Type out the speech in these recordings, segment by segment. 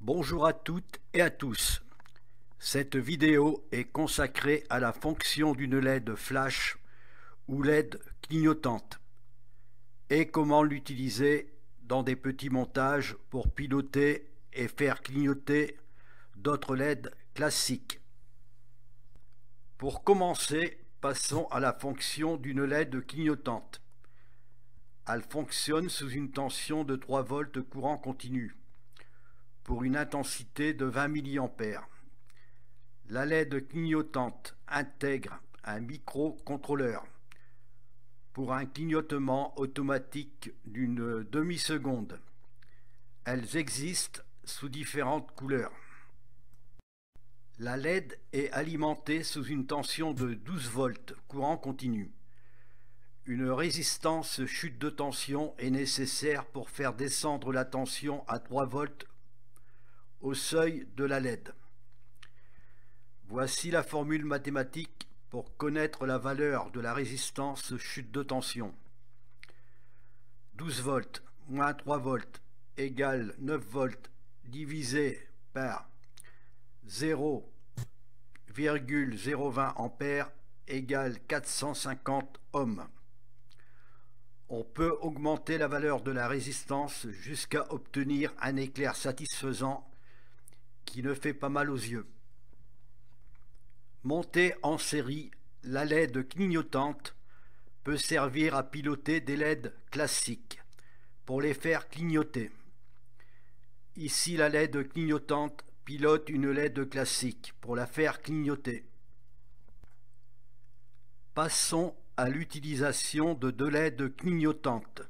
Bonjour à toutes et à tous. Cette vidéo est consacrée à la fonction d'une LED flash ou LED clignotante et comment l'utiliser dans des petits montages pour piloter et faire clignoter d'autres LED classiques. Pour commencer, passons à la fonction d'une LED clignotante. Elle fonctionne sous une tension de 3 volts courant continu pour une intensité de 20 mA. La LED clignotante intègre un microcontrôleur pour un clignotement automatique d'une demi-seconde. Elles existent sous différentes couleurs. La LED est alimentée sous une tension de 12 volts courant continu. Une résistance chute de tension est nécessaire pour faire descendre la tension à 3 volts au seuil de la LED. Voici la formule mathématique pour connaître la valeur de la résistance chute de tension. 12 volts moins 3 volts égale 9 volts divisé par 0,020 ampères égale 450 ohms. On peut augmenter la valeur de la résistance jusqu'à obtenir un éclair satisfaisant qui ne fait pas mal aux yeux. Montée en série, la LED clignotante peut servir à piloter des LED classiques pour les faire clignoter. Ici, la LED clignotante pilote une LED classique pour la faire clignoter. Passons à l'utilisation de deux LED clignotantes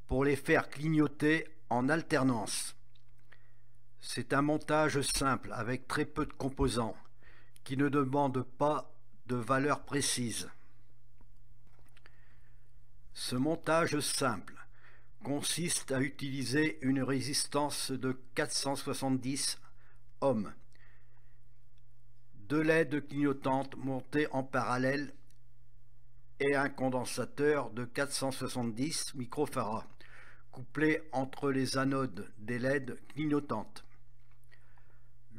pour les faire clignoter en alternance. C'est un montage simple avec très peu de composants qui ne demande pas de valeur précise. Ce montage simple consiste à utiliser une résistance de 470 ohms, deux LED clignotantes montées en parallèle et un condensateur de 470 microfarads couplé entre les anodes des LED clignotantes.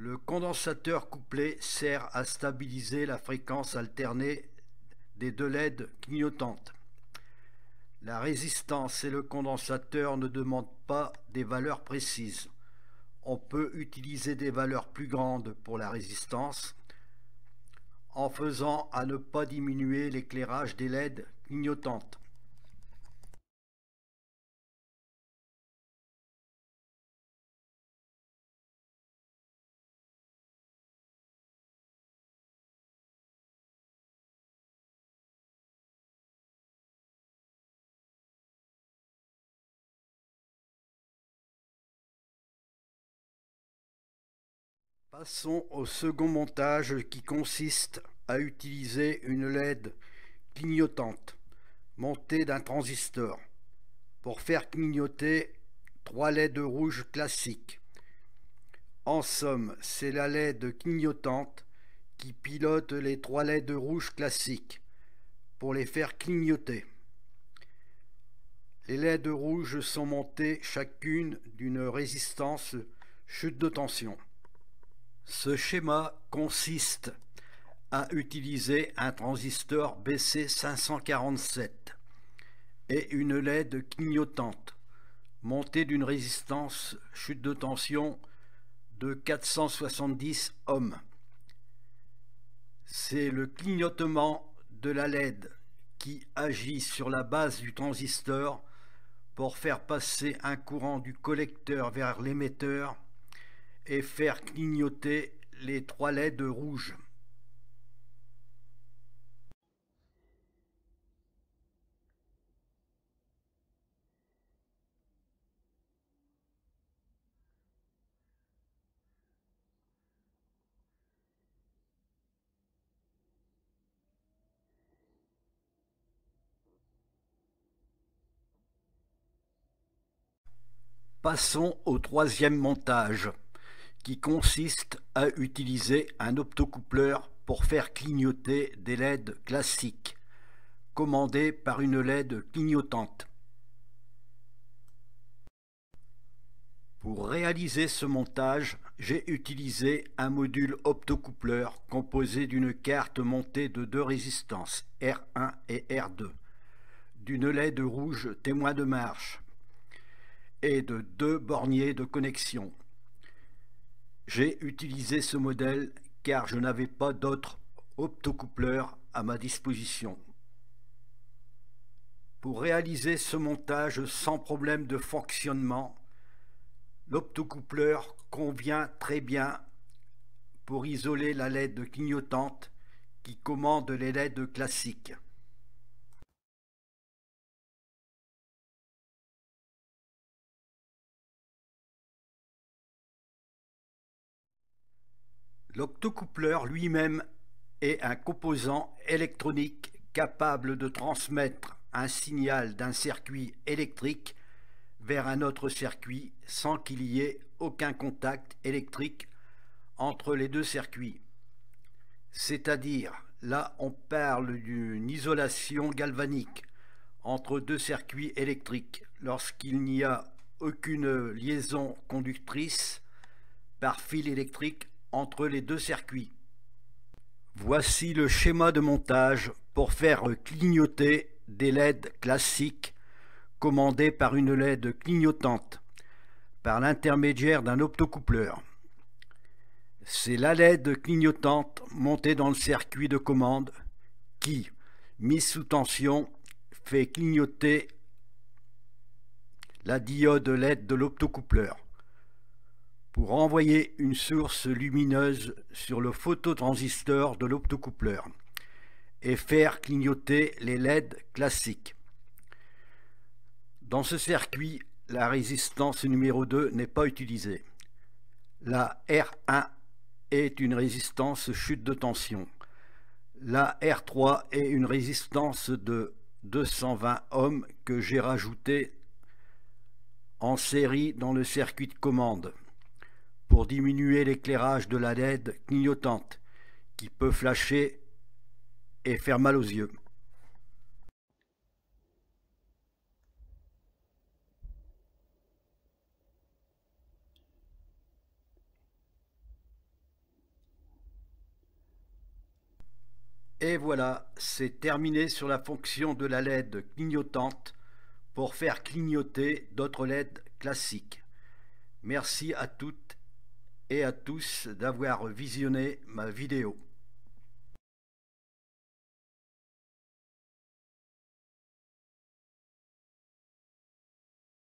Le condensateur couplé sert à stabiliser la fréquence alternée des deux LED clignotantes. La résistance et le condensateur ne demandent pas des valeurs précises. On peut utiliser des valeurs plus grandes pour la résistance en faisant à ne pas diminuer l'éclairage des LED clignotantes. Passons au second montage qui consiste à utiliser une LED clignotante montée d'un transistor pour faire clignoter 3 LED rouges classiques. En somme, c'est la LED clignotante qui pilote les 3 LED rouges classiques pour les faire clignoter. Les LED rouges sont montées chacune d'une résistance chute de tension. Ce schéma consiste à utiliser un transistor BC547 et une LED clignotante montée d'une résistance chute de tension de 470 ohms. C'est le clignotement de la LED qui agit sur la base du transistor pour faire passer un courant du collecteur vers l'émetteur et faire clignoter les 3 LED rouges. Passons au troisième montage, qui consiste à utiliser un optocoupleur pour faire clignoter des LED classiques, commandés par une LED clignotante. Pour réaliser ce montage, j'ai utilisé un module optocoupleur composé d'une carte montée de deux résistances, R1 et R2, d'une LED rouge témoin de marche et de deux borniers de connexion. J'ai utilisé ce modèle car je n'avais pas d'autre optocoupleur à ma disposition. Pour réaliser ce montage sans problème de fonctionnement, l'optocoupleur convient très bien pour isoler la LED clignotante qui commande les LED classiques. L'optocoupleur lui-même est un composant électronique capable de transmettre un signal d'un circuit électrique vers un autre circuit sans qu'il y ait aucun contact électrique entre les deux circuits. C'est-à-dire, là on parle d'une isolation galvanique entre deux circuits électriques lorsqu'il n'y a aucune liaison conductrice par fil électrique entre les deux circuits. Voici le schéma de montage pour faire clignoter des LED classiques commandés par une LED clignotante par l'intermédiaire d'un optocoupleur. C'est la LED clignotante montée dans le circuit de commande qui, mise sous tension, fait clignoter la diode LED de l'optocoupleur pour envoyer une source lumineuse sur le phototransistor de l'optocoupleur et faire clignoter les LED classiques. Dans ce circuit, la résistance numéro 2 n'est pas utilisée. La R1 est une résistance chute de tension. La R3 est une résistance de 220 ohms que j'ai rajoutée en série dans le circuit de commande pour diminuer l'éclairage de la LED clignotante qui peut flasher et faire mal aux yeux. Et voilà, c'est terminé sur la fonction de la LED clignotante pour faire clignoter d'autres LED classiques. Merci à toutes et à tous d'avoir visionné ma vidéo.